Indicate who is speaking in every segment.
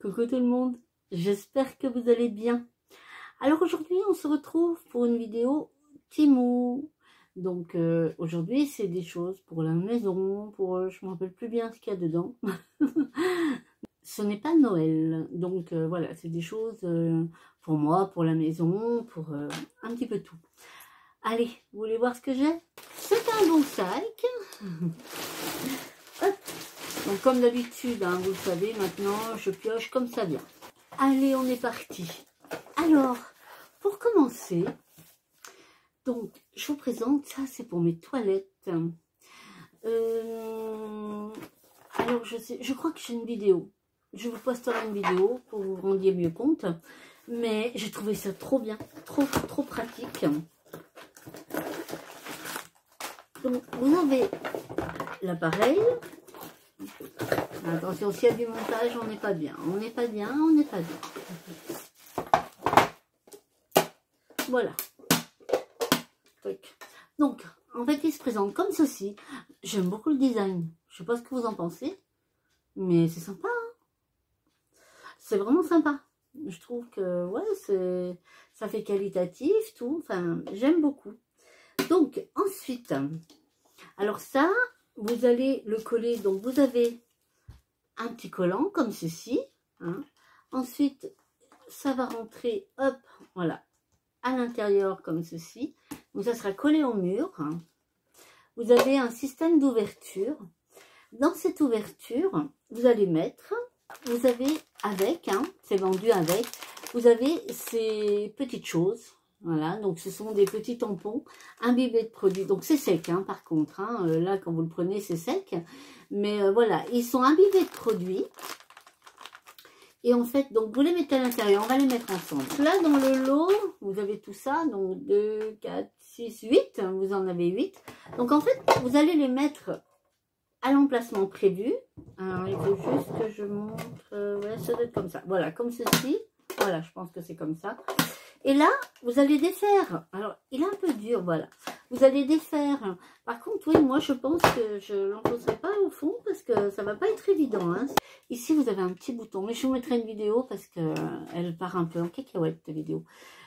Speaker 1: Coucou tout le monde, j'espère que vous allez bien. Alors aujourd'hui on se retrouve pour une vidéo Temu. Donc aujourd'hui c'est des choses pour la maison, pour je me rappelle plus bien ce qu'il y a dedans. Ce n'est pas Noël, donc voilà, c'est des choses pour moi, pour la maison, pour un petit peu tout. Allez, vous voulez voir ce que j'ai? C'est un bon sac. Hop. Donc comme d'habitude, hein, vous le savez, maintenant je pioche comme ça vient. Allez, on est parti. Alors, pour commencer, donc je vous présente, ça c'est pour mes toilettes. Alors je crois que j'ai une vidéo. Je vous posterai une vidéo pour que vous vous rendiez mieux compte. Mais j'ai trouvé ça trop bien, trop pratique. Donc vous avez l'appareil. Attention, s'il y a du montage, on n'est pas bien. On n'est pas bien. Voilà. Donc, en fait, il se présente comme ceci. J'aime beaucoup le design. Je sais pas ce que vous en pensez, mais c'est sympa. Hein, c'est vraiment sympa. Je trouve que, ouais, ça fait qualitatif, tout. Enfin, j'aime beaucoup. Donc, ensuite, alors ça, vous allez le coller. Donc, vous avez un petit collant comme ceci. Hein. Ensuite, ça va rentrer, hop, voilà, à l'intérieur comme ceci. Donc, ça sera collé au mur. Hein. Vous avez un système d'ouverture. Dans cette ouverture, vous allez mettre, vous avez avec, hein, c'est vendu avec, vous avez ces petites choses. Voilà, donc ce sont des petits tampons imbibés de produits. Donc c'est sec, hein, par contre. Hein, là, quand vous le prenez, c'est sec. Mais voilà, ils sont imbibés de produits. Et en fait, donc vous les mettez à l'intérieur. On va les mettre ensemble. Là, dans le lot, vous avez tout ça. Donc 2, 4, 6, 8. Vous en avez 8. Donc en fait, vous allez les mettre à l'emplacement prévu. Alors, il faut juste que je montre. Ouais, ça doit être comme ça. Voilà, comme ceci. Voilà, je pense que c'est comme ça. Et là, vous allez défaire. Alors, il est un peu dur, voilà. Vous allez défaire. Par contre, oui, moi, je pense que je ne l'enfoncerai pas au fond parce que ça ne va pas être évident. Hein. Ici, vous avez un petit bouton. Mais je vous mettrai une vidéo parce qu'elle part un peu en cacahuète, cette vidéo.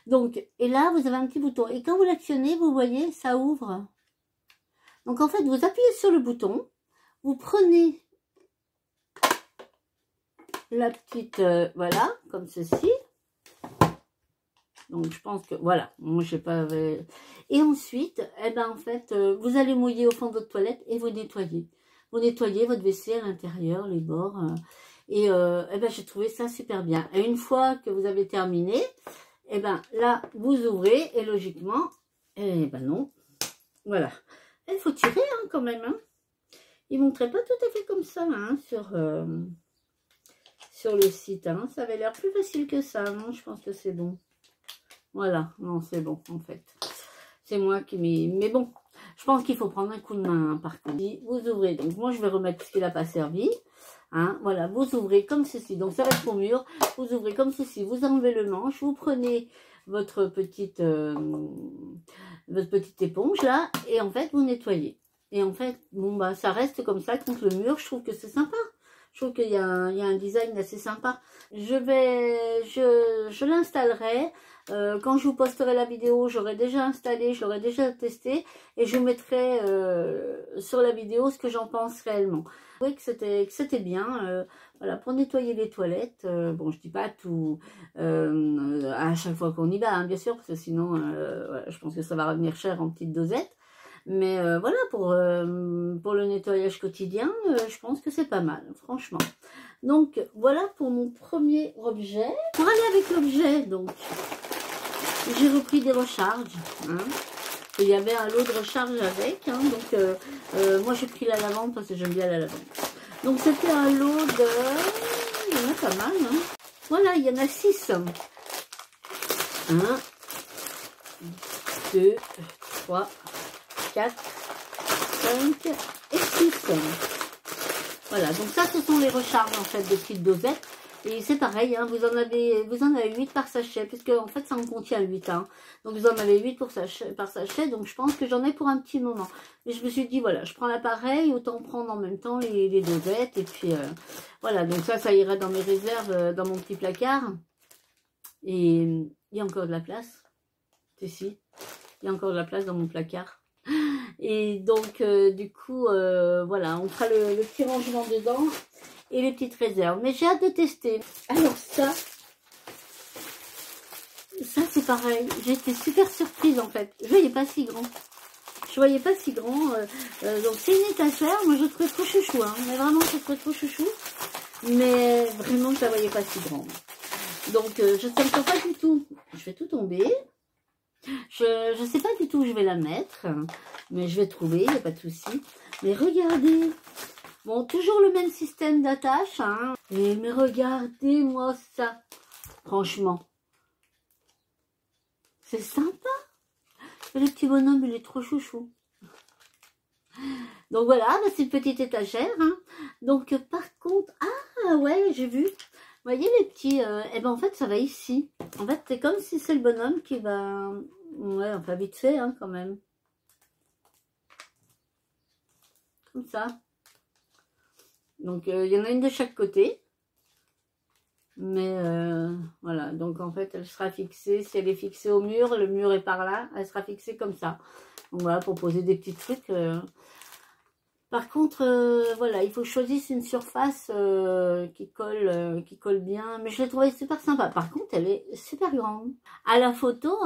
Speaker 1: Donc, et là, vous avez un petit bouton. Et quand vous l'actionnez, vous voyez, ça ouvre. Donc, en fait, vous appuyez sur le bouton. Vous prenez la petite, voilà, comme ceci. Donc, je pense que, voilà, moi, je sais pas. Et ensuite, eh ben, en fait, vous allez mouiller au fond de votre toilette et vous nettoyez. Vous nettoyez votre WC à l'intérieur, les bords. Et eh ben, j'ai trouvé ça super bien. Et une fois que vous avez terminé, eh ben, là, vous ouvrez et logiquement, eh ben non, voilà. Il faut tirer, hein, quand même, hein. Ils ne montraient pas tout à fait comme ça, hein, sur le site. Hein. Ça avait l'air plus facile que ça, non? Je pense que c'est bon. Voilà, non, c'est bon, en fait. C'est moi qui m'y... Mais bon, je pense qu'il faut prendre un coup de main, hein, par contre. Vous ouvrez, donc moi, je vais remettre ce qu'il n'a pas servi. Hein, voilà, vous ouvrez comme ceci. Donc, ça reste au mur. Vous ouvrez comme ceci. Vous enlevez le manche. Vous prenez votre petite éponge, là. Et en fait, vous nettoyez. Et en fait, bon, bah, ça reste comme ça contre le mur. Je trouve que c'est sympa. Je trouve qu'il y a un design assez sympa. Je l'installerai. Quand je vous posterai la vidéo, j'aurai déjà installé, je l'aurai déjà testé. Et je vous mettrai sur la vidéo ce que j'en pense réellement. Oui, que c'était bien. Voilà, pour nettoyer les toilettes. Bon, je dis pas tout à chaque fois qu'on y va, hein, bien sûr. Parce que sinon, voilà, je pense que ça va revenir cher en petites dosettes. Mais voilà, pour le nettoyage quotidien, je pense que c'est pas mal, franchement. Donc, voilà pour mon premier objet. Pour aller avec l'objet, donc, j'ai repris des recharges. Hein. Il y avait un lot de recharge avec. Hein, donc, moi, j'ai pris la lavande parce que j'aime bien la lavande. Donc, c'était un lot de... Il y en a pas mal. Hein. Voilà, il y en a 6. 1, 2, 3... 4, 5 et 6. Voilà, donc ça, ce sont les recharges en fait de petites dosettes. Et c'est pareil, hein, vous en avez 8 par sachet, puisque en fait ça en contient 8. Hein. Donc vous en avez 8 par sachet, donc je pense que j'en ai pour un petit moment. Mais je me suis dit, voilà, je prends l'appareil, autant prendre en même temps les dosettes. Et puis voilà, donc ça ira dans mes réserves, dans mon petit placard. Et il y a encore de la place. C'est si, il y a encore de la place dans mon placard. Et donc, du coup, voilà, on fera le petit rangement dedans et les petites réserves. Mais j'ai hâte de tester. Alors ça c'est pareil. J'ai été super surprise en fait. Je voyais pas si grand. Je voyais pas si grand. Donc c'est une étagère. Moi je trouvais trop chouchou. Hein. Mais vraiment, je trouvais trop chouchou. Mais vraiment, je la voyais pas si grande. Donc je ne sais pas du tout. Je vais tout tomber. Je ne sais pas du tout où je vais la mettre, mais je vais trouver, il n'y a pas de souci. Mais regardez, bon, toujours le même système d'attache, hein. Mais regardez-moi ça, franchement. C'est sympa. Et le petit bonhomme, il est trop chouchou. Donc voilà, bah, c'est une petite étagère. Hein. Donc par contre, ah ouais, j'ai vu. Vous voyez les petits, et ben en fait ça va ici. En fait c'est comme si c'est le bonhomme qui va, ouais, enfin vite fait hein, quand même. Comme ça. Donc il y en a une de chaque côté. Mais voilà, donc en fait elle sera fixée, si elle est fixée au mur, le mur est par là, elle sera fixée comme ça. Donc voilà, pour poser des petits trucs. Par contre, voilà, il faut que je choisisse une surface qui colle bien. Mais je l'ai trouvée super sympa. Par contre, elle est super grande. À la photo,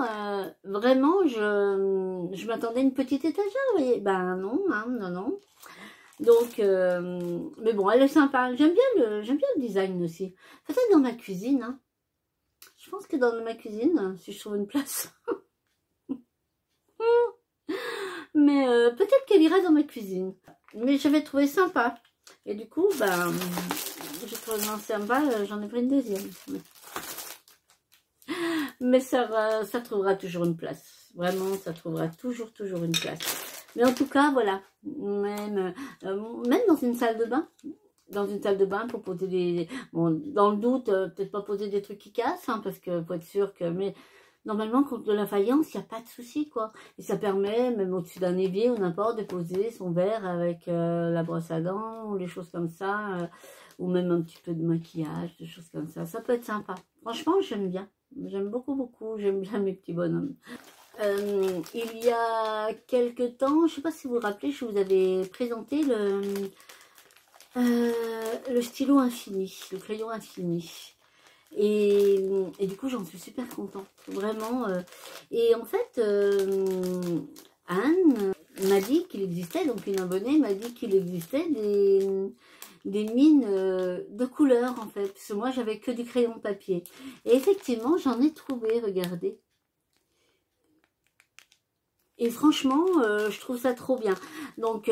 Speaker 1: vraiment, je m'attendais à une petite étagère, vous voyez. Ben non, hein, non. Donc, mais bon, elle est sympa. J'aime bien le design aussi. Peut-être dans ma cuisine. Hein. Je pense que dans ma cuisine, si je trouve une place. Mais peut-être qu'elle ira dans ma cuisine. Mais j'avais trouvé sympa. Et du coup, ben, j'ai trouvé sympa, j'en ai pris une deuxième. Mais ça trouvera toujours une place. Vraiment, ça trouvera toujours une place. Mais en tout cas, voilà. Même dans une salle de bain. Dans une salle de bain pour poser des... Bon, dans le doute, peut-être pas poser des trucs qui cassent, hein, parce que faut être sûr que... Mais normalement, contre de la faïence, il n'y a pas de souci, quoi. Et ça permet, même au-dessus d'un évier ou n'importe, de poser son verre avec la brosse à dents ou les choses comme ça. Ou même un petit peu de maquillage, des choses comme ça. Ça peut être sympa. Franchement, j'aime bien. J'aime beaucoup. J'aime bien mes petits bonhommes. Il y a quelques temps, je ne sais pas si vous vous rappelez, je vous avais présenté le stylo infini, le crayon infini. Et du coup, j'en suis super contente, vraiment. Et en fait, Anne m'a dit qu'il existait, donc une abonnée m'a dit qu'il existait des mines de couleurs, en fait. Parce que moi, j'avais que du crayon de papier. Et effectivement, j'en ai trouvé, regardez. Et franchement, je trouve ça trop bien. Donc,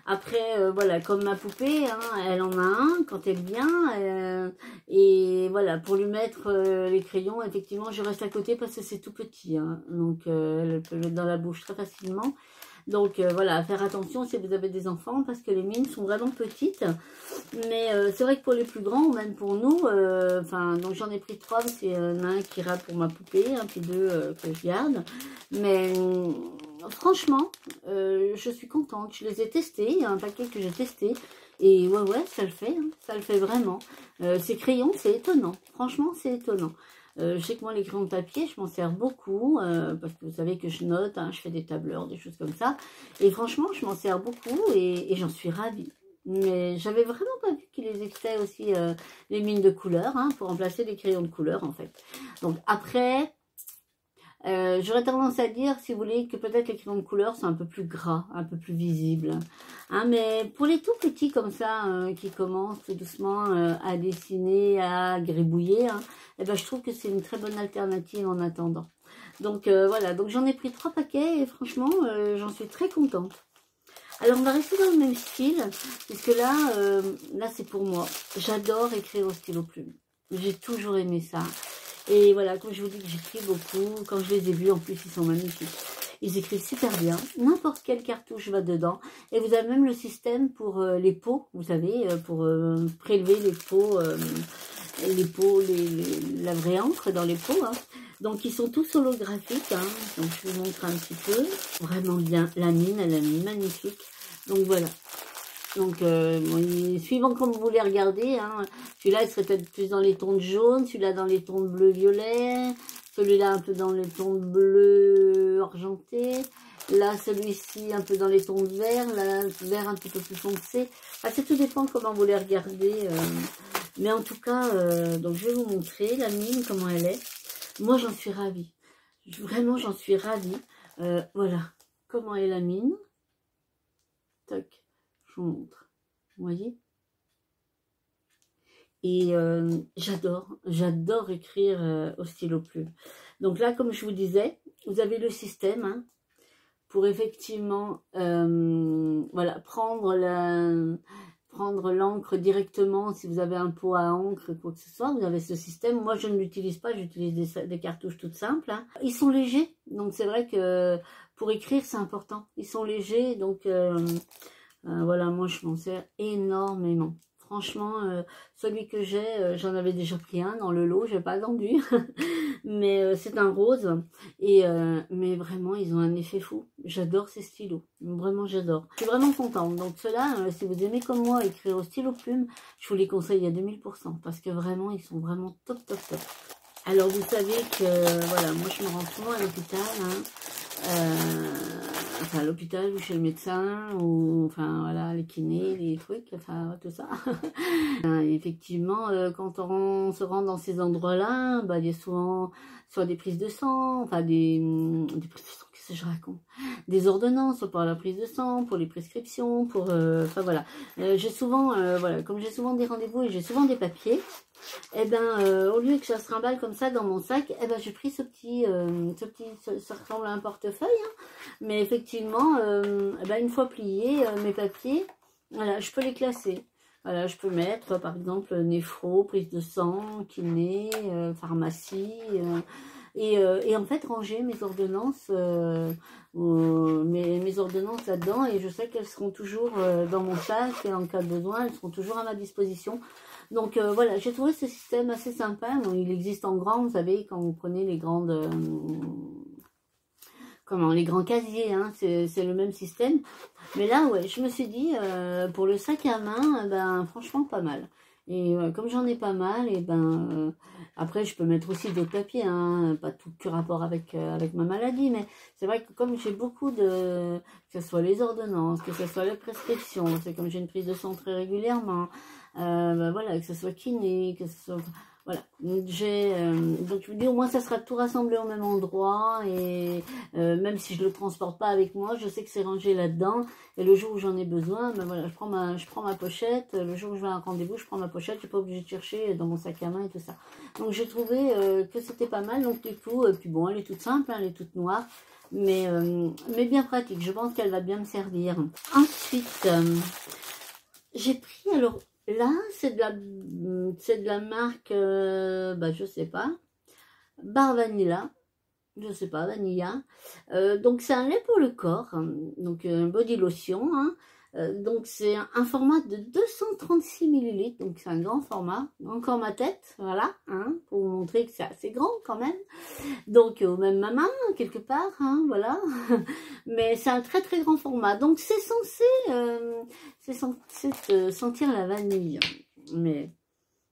Speaker 1: après, voilà, comme ma poupée, hein, elle en a un quand elle vient. Et voilà, pour lui mettre les crayons, effectivement, je reste à côté parce que c'est tout petit. Hein, donc, elle peut le mettre dans la bouche très facilement. Donc, voilà, faire attention si vous avez des enfants parce que les mines sont vraiment petites. Mais c'est vrai que pour les plus grands, ou même pour nous, donc j'en ai pris 3, c'est un qui ira pour ma poupée, puis 2 que je garde. Mais franchement, je suis contente. Je les ai testés, il y a un paquet que j'ai testé. Et ouais, ça le fait, hein, ça le fait vraiment. Ces crayons, c'est étonnant. Franchement, c'est étonnant. Je sais que moi, les crayons de papier, je m'en sers beaucoup, parce que vous savez que je note, hein, je fais des tableurs, des choses comme ça. Et franchement, je m'en sers beaucoup et j'en suis ravie. Mais j'avais vraiment pas vu qu'il existait aussi les mines de couleurs, hein, pour remplacer les crayons de couleur, en fait. Donc après, j'aurais tendance à dire, si vous voulez, que peut-être les crayons de couleur sont un peu plus gras, un peu plus visibles. Hein, mais pour les tout petits comme ça, qui commencent tout doucement à dessiner, à gribouiller, hein, eh ben, je trouve que c'est une très bonne alternative en attendant. Donc voilà, donc j'en ai pris 3 paquets et franchement, j'en suis très contente. Alors, on va rester dans le même style, puisque là c'est pour moi. J'adore écrire au stylo plume. J'ai toujours aimé ça. Et voilà, comme je vous dis que j'écris beaucoup, quand je les ai vus, en plus, ils sont magnifiques. Ils écrivent super bien. N'importe quelle cartouche va dedans. Et vous avez même le système pour les pots, vous savez, pour prélever les pots les pots, la vraie encre dans les pots. Hein. Donc ils sont tous holographiques. Hein. Donc je vous montre un petit peu. Vraiment bien. La mine, elle est magnifique. Donc voilà. Donc, bon, suivant comme vous voulez regarder, hein, celui-là, il serait peut-être plus dans les tons de jaune, celui-là dans les tons de bleu-violet, celui-là un peu dans les tons de bleu argenté, là, celui-ci un peu dans les tons de vert, là, vert un petit peu plus foncé. Enfin, c'est tout dépend comment vous les regardez. Mais en tout cas, donc je vais vous montrer la mine, comment elle est. Moi, j'en suis ravie. Vraiment, j'en suis ravie. Voilà, comment est la mine. Toc. Je vous montre, vous voyez. Et j'adore écrire au stylo plume. Donc là, comme je vous disais, vous avez le système hein, pour effectivement voilà, prendre l'encre directement. Si vous avez un pot à encre, quoi que ce soit, vous avez ce système. Moi, je ne l'utilise pas, j'utilise des cartouches toutes simples. Hein. Ils sont légers, donc c'est vrai que pour écrire, c'est important. Ils sont légers, donc... voilà, moi je m'en sers énormément. Franchement, celui que j'ai, j'en avais déjà pris un dans le lot, je n'ai pas vendu. Mais c'est un rose. Mais vraiment, ils ont un effet fou. J'adore ces stylos. Vraiment, j'adore. Je suis vraiment contente. Donc ceux-là, si vous aimez comme moi écrire au stylo plume, je vous les conseille à 2000%. Parce que vraiment, ils sont vraiment top, top, top. Alors vous savez que, voilà, moi je me rends souvent à l'hôpital. Hein. Enfin, à l'hôpital ou chez le médecin, ou enfin voilà, les kinés, les trucs, enfin tout ça. Effectivement, quand on se rend dans ces endroits-là, bah, il y a souvent soit des prises de sang, enfin des prises de sang, qu'est-ce que je raconte, des ordonnances pour la prise de sang, pour les prescriptions, pour enfin voilà. J'ai souvent, voilà, comme j'ai souvent des rendez-vous et j'ai souvent des papiers. Et ben au lieu que ça se trimballe comme ça dans mon sac, eh ben j'ai pris ça ressemble à un portefeuille, hein, mais effectivement, eh ben, une fois pliés, mes papiers, voilà, je peux les classer. Voilà, je peux mettre par exemple néphro, prise de sang, kiné, pharmacie, et en fait ranger mes ordonnances, mes ordonnances là-dedans, et je sais qu'elles seront toujours dans mon sac, et en cas de besoin, elles seront toujours à ma disposition. Donc voilà, j'ai trouvé ce système assez sympa. Bon, il existe en grand, vous savez, quand vous prenez les grandes, les grands casiers, hein, c'est le même système. Mais là, ouais, je me suis dit, pour le sac à main, ben franchement pas mal. Et comme j'en ai pas mal, et ben après je peux mettre aussi d'autres papiers, hein, pas tout que rapport avec ma maladie, mais c'est vrai que comme j'ai beaucoup de, que ce soit les ordonnances, que ce soit les prescriptions, c'est comme j'ai une prise de sang très régulièrement, ben voilà, que ce soit kiné, que ce soit voilà, donc je vous dis au moins ça sera tout rassemblé au même endroit, et même si je le transporte pas avec moi, je sais que c'est rangé là-dedans, et le jour où j'en ai besoin, ben voilà, je prends ma pochette, le jour où je vais à un rendez-vous, je prends ma pochette, je suis pas obligée de chercher dans mon sac à main et tout ça. Donc j'ai trouvé que c'était pas mal, donc du coup, puis bon, elle est toute simple, hein, elle est toute noire, mais bien pratique, je pense qu'elle va bien me servir. Ensuite, j'ai pris, alors là, c'est de la marque, bah, je sais pas, Bar Vanilla, je sais pas, Vanilla. Donc c'est un lait pour le corps, hein, donc un body lotion, hein. Donc c'est un format de 236 ml, donc c'est un grand format, encore ma tête, voilà, hein, pour vous montrer que c'est assez grand quand même. Donc même ma main quelque part, hein, voilà. Mais c'est un très très grand format, donc c'est censé sentir la vanille, mais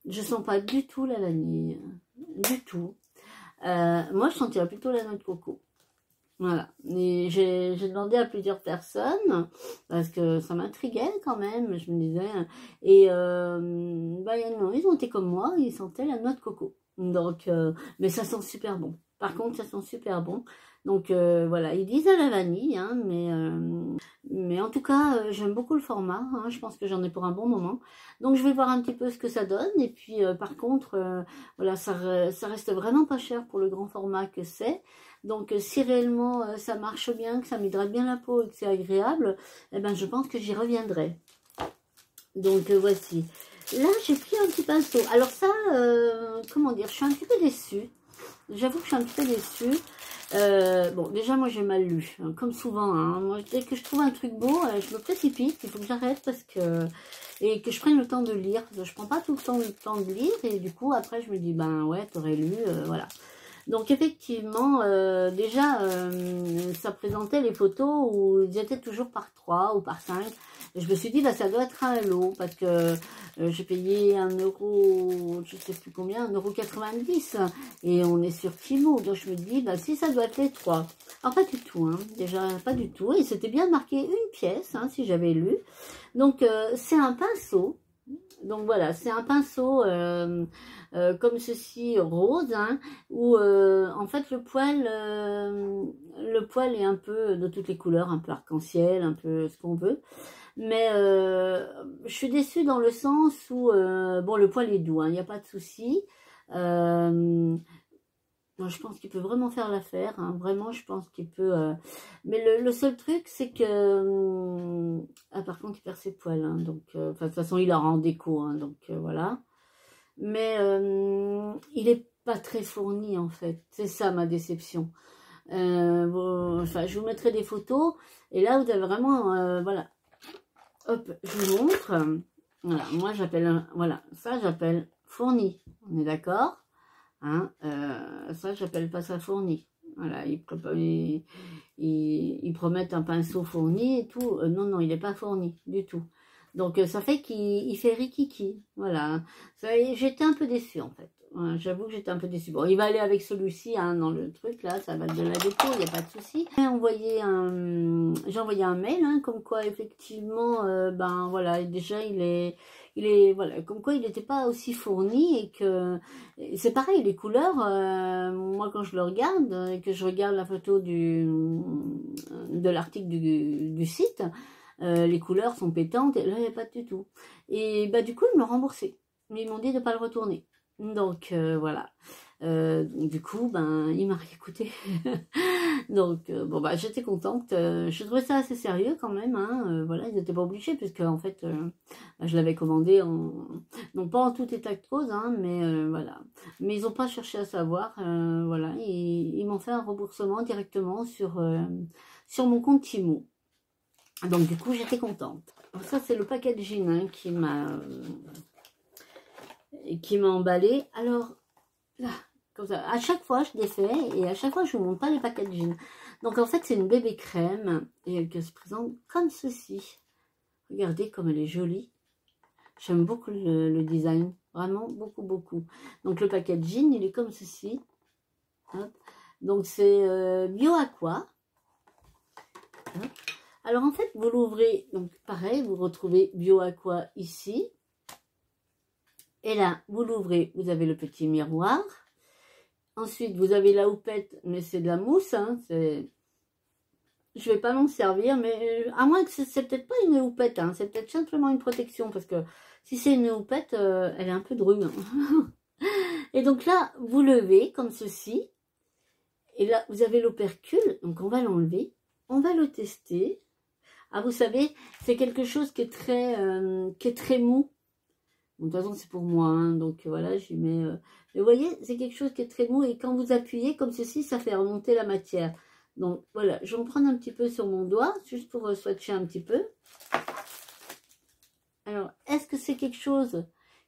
Speaker 1: je sens pas du tout la vanille, du tout. Moi je sentirais plutôt la noix de coco. Voilà, et j'ai demandé à plusieurs personnes, parce que ça m'intriguait quand même, je me disais, et bah, non, ils ont été comme moi, ils sentaient la noix de coco, donc, mais ça sent super bon, par contre ça sent super bon, donc voilà, ils disent à la vanille, hein, mais en tout cas, j'aime beaucoup le format, hein, je pense que j'en ai pour un bon moment, donc je vais voir un petit peu ce que ça donne, et puis par contre, voilà, ça reste vraiment pas cher pour le grand format que c'est. Donc si réellement ça marche bien, que ça m'hydrate bien la peau et que c'est agréable, eh ben, je pense que j'y reviendrai. Donc voici. Là j'ai pris un petit pinceau. Alors ça, comment dire, je suis un petit peu déçue. J'avoue que je suis un petit peu déçue. Bon, déjà moi j'ai mal lu, hein, comme souvent. Hein. Moi, dès que je trouve un truc beau, je me précipite. Il faut que j'arrête parce que et que je prenne le temps de lire. Je prends pas tout le temps de lire, et du coup, après, je me dis, ben ouais, t'aurais lu, voilà. Donc effectivement, déjà, ça présentait les photos où ils étaient toujours par 3 ou par 5. Et je me suis dit, bah, ça doit être un lot, parce que j'ai payé 1 €, je sais plus combien, 1,90 €. Et on est sur Timo, donc je me dis, bah, si ça doit être les 3. Alors pas du tout, hein, déjà pas du tout. Et c'était bien marqué une pièce, hein, si j'avais lu. Donc c'est un pinceau. Donc voilà, c'est un pinceau comme ceci, rose, hein, où en fait le poil est un peu de toutes les couleurs, un peu arc-en-ciel, un peu ce qu'on veut. Mais je suis déçue dans le sens où, bon, le poil est doux, hein, il n'y a pas de souci. Non, je pense qu'il peut vraiment faire l'affaire, hein, vraiment, je pense qu'il peut... Mais le seul truc, c'est que... ah, par contre, il perd ses poils, hein, donc... de toute façon, il aura en déco, hein, donc voilà. Mais il est pas très fourni, en fait. C'est ça, ma déception. Bon, enfin, je vous mettrai des photos, et là, vous avez vraiment... voilà. Hop, je vous montre. Voilà, moi, j'appelle... Voilà, ça, j'appelle fourni. On est d'accord? Hein, ça, j'appelle pas ça fourni. Voilà, ils promettent un pinceau fourni et tout. Non, non, il n'est pas fourni du tout. Donc, ça fait qu'il fait rikiki. Voilà. J'étais un peu déçue, en fait. Ouais, j'avoue que j'étais un peu déçue. Bon, il va aller avec celui-ci, hein, dans le truc, là. Ça va être de la déco, il n'y a pas de souci. J'ai envoyé un mail, hein, comme quoi, effectivement, ben, voilà, déjà, il est voilà, comme quoi il n'était pas aussi fourni, et que c'est pareil, les couleurs, moi quand je le regarde et que je regarde la photo de l'article du site, les couleurs sont pétantes, et là il n'y a pas du tout. Et bah du coup ils me l'ont remboursé, mais ils m'ont dit de ne pas le retourner. Donc voilà. Du coup, ben, il m'a réécouté. Donc, bon, bah, j'étais contente. Je trouvais ça assez sérieux quand même. Hein, voilà, ils n'étaient pas obligés, puisque en fait, je l'avais commandé non pas en tout état de cause, hein, mais voilà. Mais ils n'ont pas cherché à savoir. Voilà, ils m'ont fait un remboursement directement sur mon compte Timo. Donc, du coup, j'étais contente. Alors, ça, c'est le packaging, hein, qui m'a emballé. Alors, là, comme ça, à chaque fois je défais, et à chaque fois je vous montre pas les packaging. Donc en fait c'est une bébé crème, et elle se présente comme ceci. Regardez comme elle est jolie. J'aime beaucoup le design, vraiment beaucoup beaucoup. Donc le packaging il est comme ceci. Hop. Donc c'est Bio Aqua. Hop. Alors en fait vous l'ouvrez, donc pareil, vous retrouvez Bio Aqua ici. Et là vous l'ouvrez, vous avez le petit miroir. Ensuite, vous avez la houppette, mais c'est de la mousse. Hein, je vais pas m'en servir, mais à moins que c'est peut-être pas une houppette. Hein, c'est peut-être simplement une protection, parce que si c'est une houppette, elle est un peu drue. Hein. Et donc là, vous levez comme ceci. Et là, vous avez l'opercule. Donc, on va l'enlever. On va le tester. Ah, vous savez, c'est quelque chose qui est très mou. Bon, de toute façon, c'est pour moi, hein, donc voilà, j'y mets... Mais vous voyez, c'est quelque chose qui est très mou, et quand vous appuyez comme ceci, ça fait remonter la matière. Donc voilà, je vais en prendre un petit peu sur mon doigt, juste pour swatcher un petit peu. Alors, est-ce que c'est quelque chose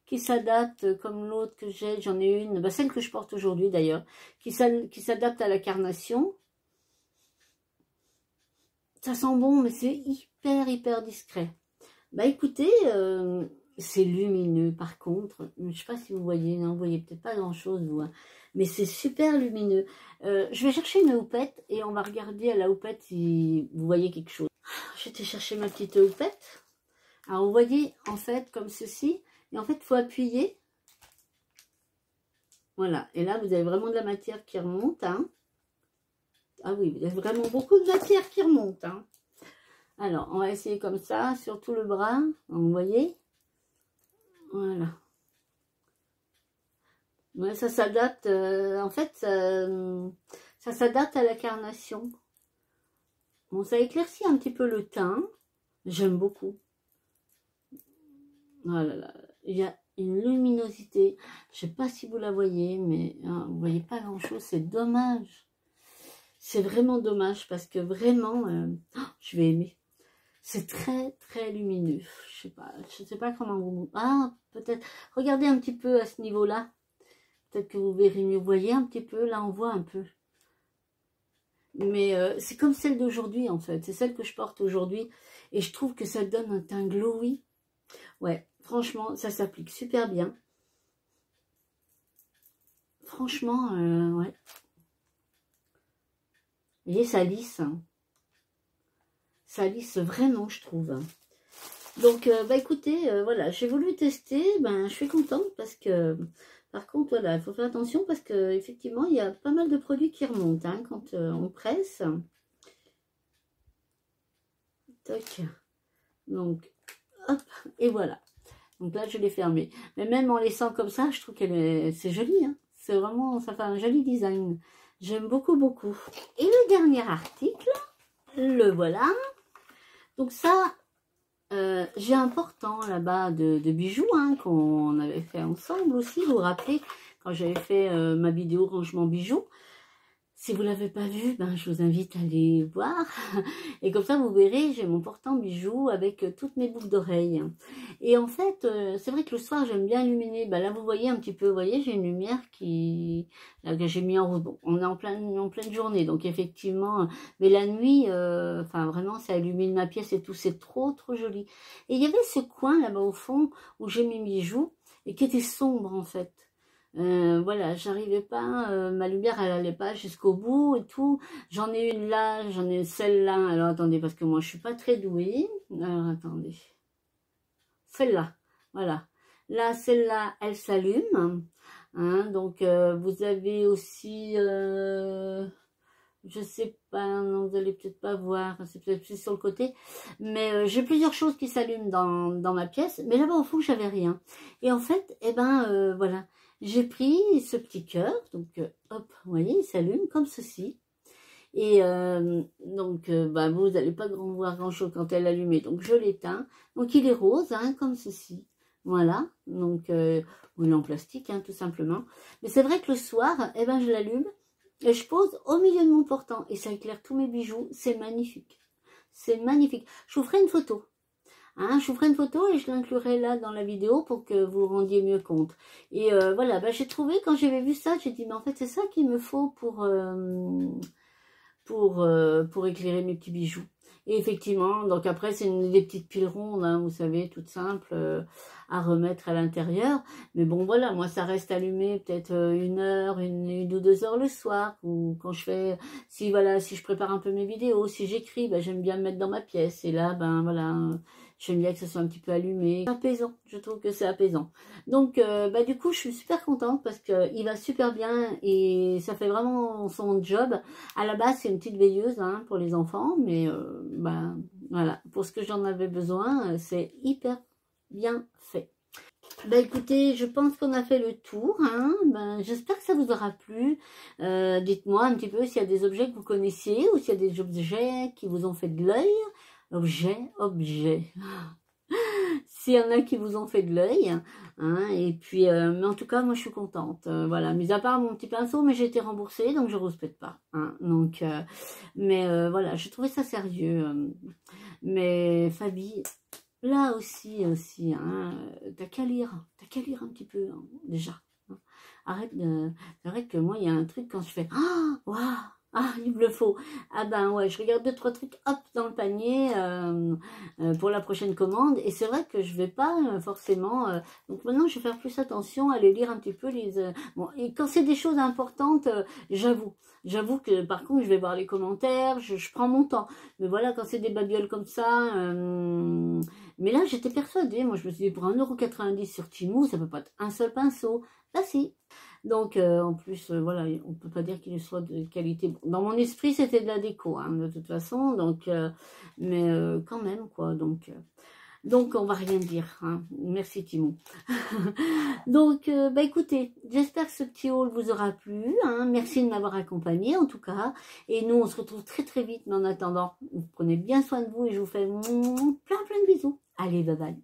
Speaker 1: qui s'adapte comme l'autre que j'ai? J'en ai une, bah, celle que je porte aujourd'hui d'ailleurs, qui s'adapte à la carnation. Ça sent bon, mais c'est hyper discret. Bah écoutez... c'est lumineux par contre, je ne sais pas si vous voyez, non, vous voyez peut-être pas grand chose vous, hein, mais c'est super lumineux. Je vais chercher une houppette et on va regarder à la houppette si vous voyez quelque chose. Je vais chercher ma petite houppette. Alors vous voyez en fait comme ceci, et en fait il faut appuyer. Voilà, et là vous avez vraiment de la matière qui remonte. Hein. Ah oui, vous avez vraiment beaucoup de matière qui remonte. Hein. Alors on va essayer comme ça, sur tout le bras, donc, vous voyez. Voilà. Ouais, ça s'adapte, en fait, ça s'adapte à la carnation. Bon, ça éclaircit un petit peu le teint. J'aime beaucoup. Voilà, là, il y a une luminosité. Je ne sais pas si vous la voyez, mais hein, vous ne voyez pas grand-chose. C'est dommage. C'est vraiment dommage parce que vraiment, je vais aimer. C'est très très lumineux. Je sais pas comment vous... Ah, peut-être. Regardez un petit peu à ce niveau-là. Peut-être que vous verrez mieux. Vous voyez un petit peu, là on voit un peu. Mais c'est comme celle d'aujourd'hui en fait. C'est celle que je porte aujourd'hui. Et je trouve que ça donne un teint glowy. Ouais, franchement, ça s'applique super bien. Franchement, ouais. Vous voyez, ça lisse. Hein. Ça lisse vraiment, je trouve. Donc, bah écoutez, voilà, j'ai voulu tester. Ben, je suis contente parce que, par contre, voilà, il faut faire attention parce que effectivement, il y a pas mal de produits qui remontent hein, quand on presse. Toc. Donc, hop, et voilà. Donc là, je l'ai fermé. Mais même en laissant comme ça, je trouve c'est joli. Hein. C'est vraiment, ça fait un joli design. J'aime beaucoup, beaucoup. Et le dernier article, le voilà. Donc ça, j'ai un portant là-bas de bijoux hein, qu'on avait fait ensemble aussi. Vous vous rappelez, quand j'avais fait ma vidéo rangement bijoux. Si vous ne l'avez pas vu, ben, je vous invite à aller voir. Et comme ça, vous verrez, j'ai mon portant bijoux avec toutes mes boucles d'oreilles. Et en fait, c'est vrai que le soir, j'aime bien illuminer. Ben là, vous voyez un petit peu, vous voyez, j'ai une lumière là, que j'ai mis en route. Bon, on est en pleine journée, donc effectivement, mais la nuit, enfin vraiment, ça illumine ma pièce et tout, c'est trop, trop joli. Et il y avait ce coin là-bas au fond où j'ai mes bijoux et qui était sombre en fait. Voilà, j'arrivais pas, ma lumière elle allait pas jusqu'au bout et tout. J'en ai une là, j'en ai celle-là. Alors attendez, parce que moi je suis pas très douée. Alors attendez. Celle-là, voilà. Là, celle-là, elle s'allume. Hein, donc vous avez aussi, je sais pas, non, vous allez peut-être pas voir, c'est peut-être plus sur le côté. Mais j'ai plusieurs choses qui s'allument dans ma pièce. Mais là-bas au fond, j'avais rien. Et en fait, eh ben voilà. J'ai pris ce petit cœur, donc hop, vous voyez, il s'allume comme ceci. Et donc, bah, vous n'allez pas voir grand-chose quand elle est allumée, donc je l'éteins. Donc il est rose, hein, comme ceci. Voilà, donc, il est en plastique, hein, tout simplement. Mais c'est vrai que le soir, eh ben, je l'allume et je pose au milieu de mon portant. Et ça éclaire tous mes bijoux, c'est magnifique. C'est magnifique. Je vous ferai une photo. Hein, je vous ferai une photo et je l'inclurai là dans la vidéo pour que vous rendiez mieux compte. Et voilà, bah, j'ai trouvé, quand j'avais vu ça, j'ai dit, mais en fait, c'est ça qu'il me faut pour éclairer mes petits bijoux. Et effectivement, donc après, c'est des petites piles rondes, hein, vous savez, toutes simples, à remettre à l'intérieur. Mais bon, voilà, moi, ça reste allumé peut-être une heure, une ou 2 heures le soir, ou quand je fais, si je prépare un peu mes vidéos, si j'écris, ben, j'aime bien me mettre dans ma pièce. Et là, ben voilà, j'aime bien que ça soit un petit peu allumé. Apaisant, je trouve que c'est apaisant. Donc, bah, du coup, je suis super contente parce qu'il va super bien et ça fait vraiment son job. À la base, c'est une petite veilleuse hein, pour les enfants, mais bah, voilà, pour ce que j'en avais besoin, c'est hyper bien fait. Bah écoutez, je pense qu'on a fait le tour. Hein. Ben, j'espère que ça vous aura plu. Dites-moi un petit peu s'il y a des objets que vous connaissiez ou s'il y a des objets qui vous ont fait de l'œil. Objet. S'il y en a qui vous ont fait de l'œil. Hein, et puis, mais en tout cas, moi, je suis contente. Voilà, mis à part mon petit pinceau, mais j'ai été remboursée, donc je ne respecte pas. Hein, donc, mais voilà, je trouvais ça sérieux. Mais Fabi, là aussi, hein, t'as qu'à lire un petit peu, hein, déjà. Hein. Arrête de... C'est vrai que moi, il y a un truc quand je fais... Ah, waouh, ah, il me le faut. Ah ben ouais, je regarde 2-3 trucs, hop, dans le panier pour la prochaine commande. Et c'est vrai que je vais pas forcément... donc maintenant, je vais faire plus attention à les lire un petit peu. Bon, et quand c'est des choses importantes, j'avoue. J'avoue que par contre, je vais voir les commentaires, je prends mon temps. Mais voilà, quand c'est des babioles comme ça... mais là, j'étais persuadée. Moi, je me suis dit, pour 1,90 € sur Temu, ça peut pas être un seul pinceau. Là, si. Donc, en plus, voilà, on peut pas dire qu'il soit de qualité. Bon, dans mon esprit, c'était de la déco, hein, de toute façon. Donc, mais quand même, quoi. Donc, on va rien dire. Hein. Merci, Temu. Donc, bah écoutez, j'espère que ce petit haul vous aura plu. Hein. Merci de m'avoir accompagné, en tout cas. Et nous, on se retrouve très, très vite. Mais en attendant, vous prenez bien soin de vous et je vous fais plein, plein de bisous. Allez, bye bye.